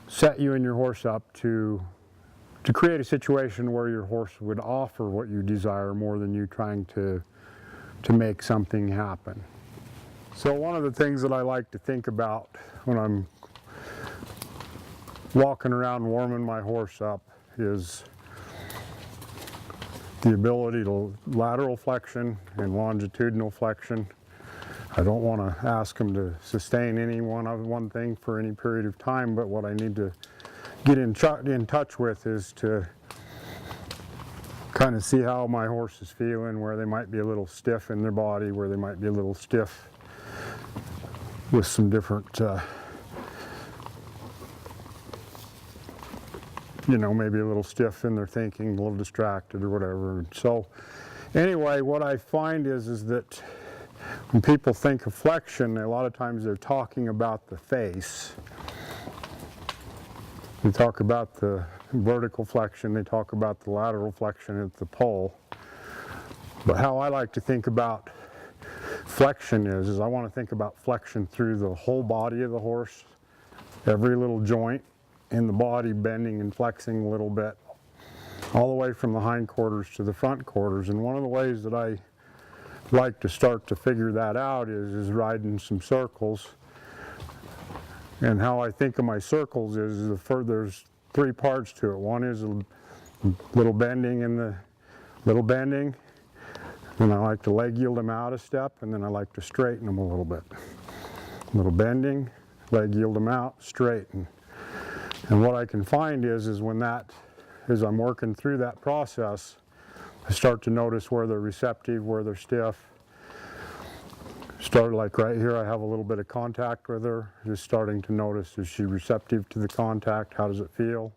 set you and your horse up to create a situation where your horse would offer what you desire more than you trying to make something happen. So one of the things that I like to think about when I'm walking around warming my horse up is the ability to lateral flexion and longitudinal flexion. I don't want to ask them to sustain any one thing for any period of time, but what I need to get in touch with is to kind of see how my horse is feeling, where they might be a little stiff in their body, where they might be a little stiff with some different, you know, maybe a little stiff in their thinking, a little distracted or whatever. So anyway, what I find is that when people think of flexion, a lot of times they're talking about the face. They talk about the vertical flexion, they talk about the lateral flexion at the pole. But how I like to think about flexion is I want to think about flexion through the whole body of the horse, every little joint in the body bending and flexing a little bit, all the way from the hindquarters to the front quarters. And one of the ways that I like to start to figure that out is riding some circles. And how I think of my circles is there's three parts to it. One is a little bending in the little bending, and I like to leg yield them out a step, and then I like to straighten them a little bit. Little bending, leg yield them out, straighten. And what I can find is when as I'm working through that process, I start to notice where they're receptive, where they're stiff. Start like right here, I have a little bit of contact with her. Just starting to notice, is she receptive to the contact? How does it feel?